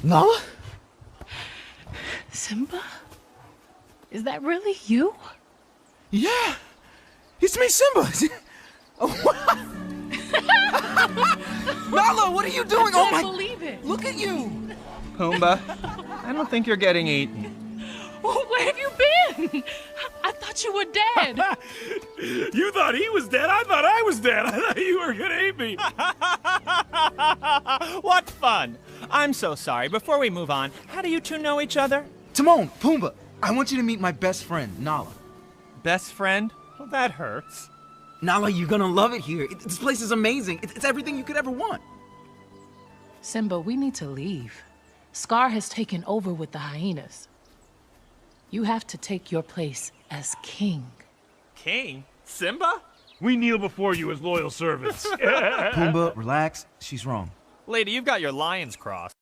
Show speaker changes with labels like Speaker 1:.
Speaker 1: Nala?
Speaker 2: Simba? Is that really you?
Speaker 1: Yeah! It's me, Simba! Nala, what are you doing?
Speaker 2: I can't believe it!
Speaker 1: Look at you!
Speaker 3: Pumbaa, I don't think you're getting eaten.
Speaker 2: Oh, where have you been? I thought you were dead.
Speaker 4: You thought he was dead? I thought I was dead. I thought you were gonna eat me.
Speaker 3: What fun! I'm so sorry. Before we move on, how do you two know each other?
Speaker 1: Timon, Pumbaa, I want you to meet my best friend, Nala.
Speaker 3: Best friend? Well, that hurts.
Speaker 1: Nala, you're gonna love it here. This place is amazing. It's everything you could ever want.
Speaker 2: Simba, we need to leave. Scar has taken over with the hyenas. You have to take your place as king.
Speaker 3: King? Simba?
Speaker 4: We kneel before you as loyal servants.
Speaker 1: Pumbaa, relax. She's wrong.
Speaker 3: Lady, you've got your lions crossed.